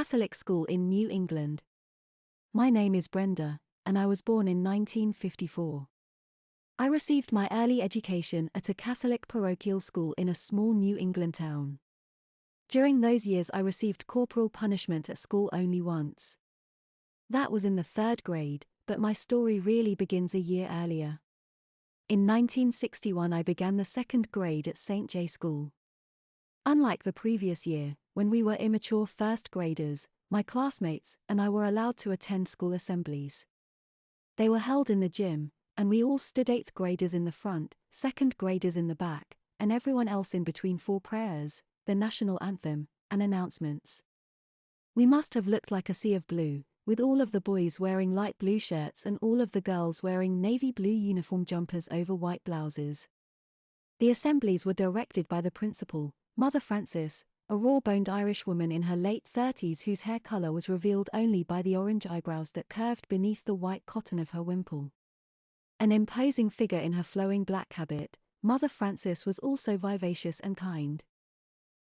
Catholic school in New England. My name is Brenda, and I was born in 1954. I received my early education at a Catholic parochial school in a small New England town. During those years I received corporal punishment at school only once. That was in the 3rd grade, but my story really begins a year earlier. In 1961 I began the 2nd grade at St. J School. Unlike the previous year, when we were immature 1st graders, my classmates and I were allowed to attend school assemblies. They were held in the gym, and we all stood 8th graders in the front, 2nd graders in the back, and everyone else in between for prayers, the national anthem, and announcements. We must have looked like a sea of blue, with all of the boys wearing light blue shirts and all of the girls wearing navy blue uniform jumpers over white blouses. The assemblies were directed by the principal, Mother Frances, a raw-boned Irish woman in her late 30s whose hair color was revealed only by the orange eyebrows that curved beneath the white cotton of her wimple. An imposing figure in her flowing black habit, Mother Frances was also vivacious and kind.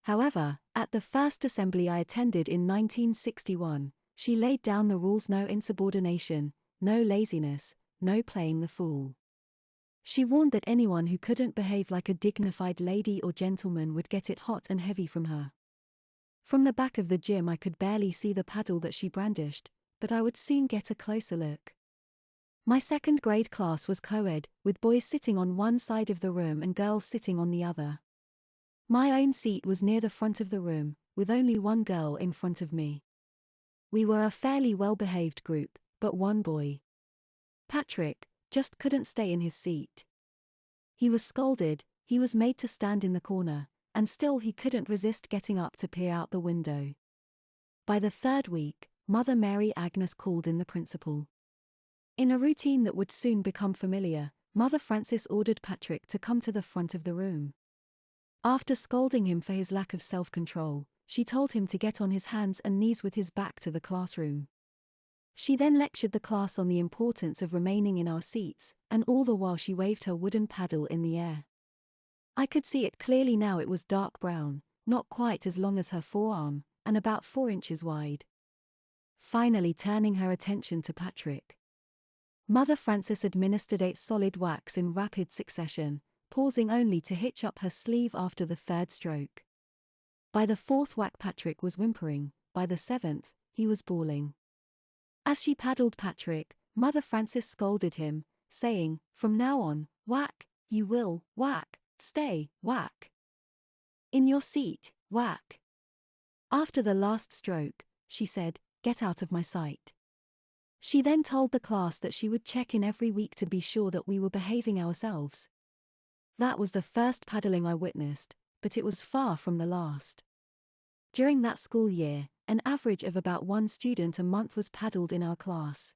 However, at the first assembly I attended in 1961, she laid down the rules: no insubordination, no laziness, no playing the fool. She warned that anyone who couldn't behave like a dignified lady or gentleman would get it hot and heavy from her. From the back of the gym I could barely see the paddle that she brandished, but I would soon get a closer look. My 2nd grade class was co-ed, with boys sitting on one side of the room and girls sitting on the other. My own seat was near the front of the room, with only one girl in front of me. We were a fairly well-behaved group, but one boy, Patrick, just couldn't stay in his seat. He was scolded, he was made to stand in the corner, and still he couldn't resist getting up to peer out the window. By the 3rd week, Mother Mary Agnes called in the principal. In a routine that would soon become familiar, Mother Frances ordered Patrick to come to the front of the room. After scolding him for his lack of self-control, she told him to get on his hands and knees with his back to the classroom. She then lectured the class on the importance of remaining in our seats, and all the while she waved her wooden paddle in the air. I could see it clearly now. It was dark brown, not quite as long as her forearm, and about 4 inches wide. Finally turning her attention to Patrick, Mother Frances administered 8 solid whacks in rapid succession, pausing only to hitch up her sleeve after the 3rd stroke. By the 4th whack Patrick was whimpering, by the 7th, he was bawling. As she paddled Patrick, Mother Frances scolded him, saying, "From now on, whack, you will, whack, stay, whack. In your seat, whack." After the last stroke, she said, "Get out of my sight." She then told the class that she would check in every week to be sure that we were behaving ourselves. That was the first paddling I witnessed, but it was far from the last. During that school year, an average of about 1 student a month was paddled in our class.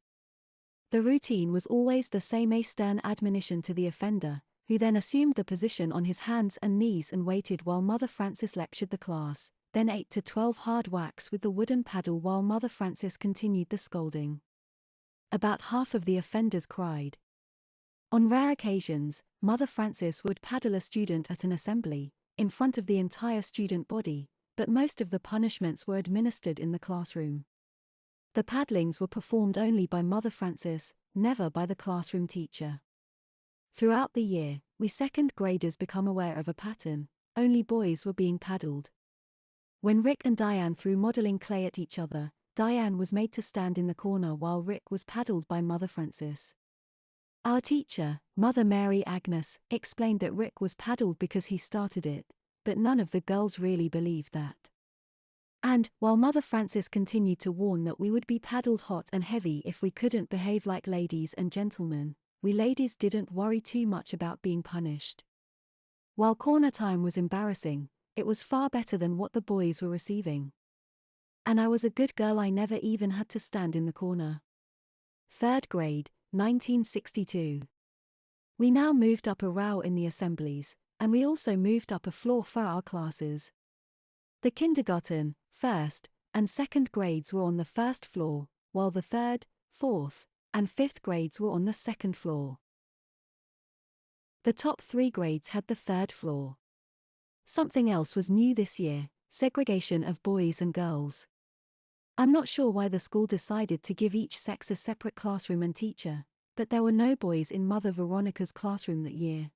The routine was always the same: a stern admonition to the offender, who then assumed the position on his hands and knees and waited while Mother Frances lectured the class, then 8 to 12 hard whacks with the wooden paddle while Mother Frances continued the scolding. About half of the offenders cried. On rare occasions, Mother Frances would paddle a student at an assembly, in front of the entire student body, but most of the punishments were administered in the classroom. The paddlings were performed only by Mother Frances, never by the classroom teacher. Throughout the year, we 2nd graders become aware of a pattern: only boys were being paddled. When Rick and Diane threw modeling clay at each other, Diane was made to stand in the corner while Rick was paddled by Mother Frances. Our teacher, Mother Mary Agnes, explained that Rick was paddled because he started it, but none of the girls really believed that. And, while Mother Frances continued to warn that we would be paddled hot and heavy if we couldn't behave like ladies and gentlemen, we ladies didn't worry too much about being punished. While corner time was embarrassing, it was far better than what the boys were receiving. And I was a good girl. I never even had to stand in the corner. 3rd grade, 1962. We now moved up a row in the assemblies, and we also moved up a floor for our classes. The kindergarten, 1st, and 2nd grades were on the 1st floor, while the 3rd, 4th, and 5th grades were on the 2nd floor. The top 3 grades had the 3rd floor. Something else was new this year: segregation of boys and girls. I'm not sure why the school decided to give each sex a separate classroom and teacher, but there were no boys in Mother Veronica's classroom that year.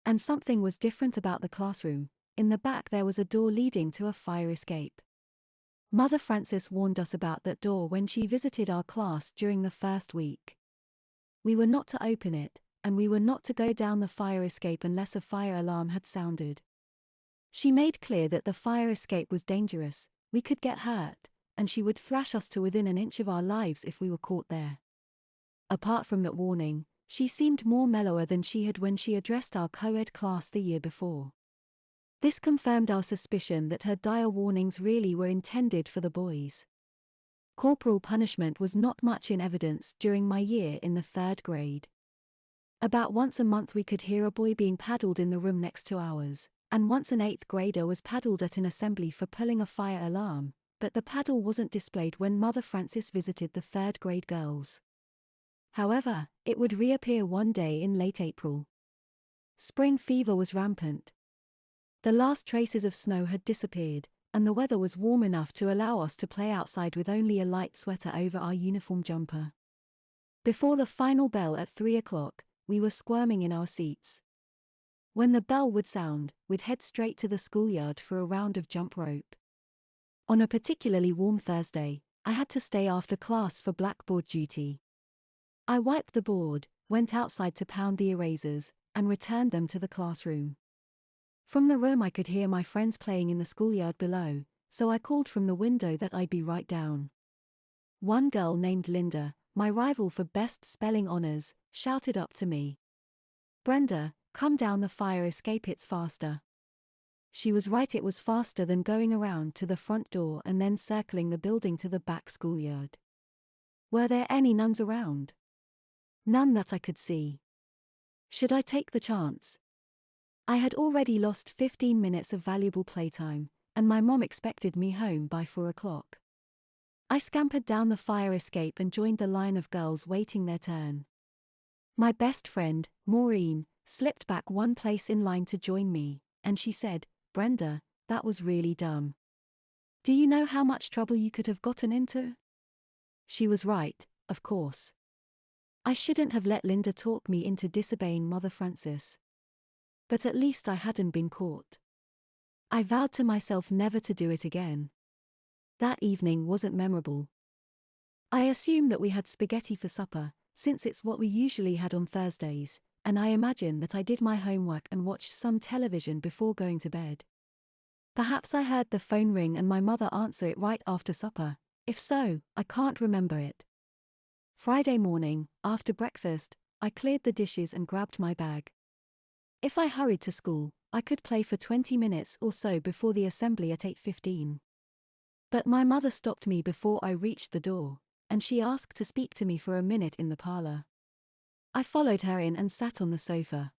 And something was different about the classroom. In the back there was a door leading to a fire escape. Mother Frances warned us about that door when she visited our class during the first week. We were not to open it, and we were not to go down the fire escape unless a fire alarm had sounded. She made clear that the fire escape was dangerous, we could get hurt, and she would thrash us to within an inch of our lives if we were caught there. Apart from that warning, she seemed more mellower than she had when she addressed our co-ed class the year before. This confirmed our suspicion that her dire warnings really were intended for the boys. Corporal punishment was not much in evidence during my year in the 3rd grade. About once a month we could hear a boy being paddled in the room next to ours, and once an 8th grader was paddled at an assembly for pulling a fire alarm, but the paddle wasn't displayed when Mother Frances visited the 3rd grade girls. However, it would reappear one day in late April. Spring fever was rampant. The last traces of snow had disappeared, and the weather was warm enough to allow us to play outside with only a light sweater over our uniform jumper. Before the final bell at 3 o'clock, we were squirming in our seats. When the bell would sound, we'd head straight to the schoolyard for a round of jump rope. On a particularly warm Thursday, I had to stay after class for blackboard duty. I wiped the board, went outside to pound the erasers, and returned them to the classroom. From the room I could hear my friends playing in the schoolyard below, so I called from the window that I'd be right down. One girl named Linda, my rival for best spelling honors, shouted up to me, "Brenda, come down the fire escape, it's faster." She was right, it was faster than going around to the front door and then circling the building to the back schoolyard. Were there any nuns around? None that I could see. Should I take the chance? I had already lost 15 minutes of valuable playtime, and my mom expected me home by 4 o'clock. I scampered down the fire escape and joined the line of girls waiting their turn. My best friend, Maureen, slipped back one place in line to join me, and she said, "Brenda, that was really dumb. Do you know how much trouble you could have gotten into?" She was right, of course. I shouldn't have let Linda talk me into disobeying Mother Frances. But at least I hadn't been caught. I vowed to myself never to do it again. That evening wasn't memorable. I assume that we had spaghetti for supper, since it's what we usually had on Thursdays, and I imagine that I did my homework and watched some television before going to bed. Perhaps I heard the phone ring and my mother answer it right after supper. If so, I can't remember it. Friday morning, after breakfast, I cleared the dishes and grabbed my bag. If I hurried to school, I could play for 20 minutes or so before the assembly at 8:15. But my mother stopped me before I reached the door, and she asked to speak to me for a minute in the parlor. I followed her in and sat on the sofa.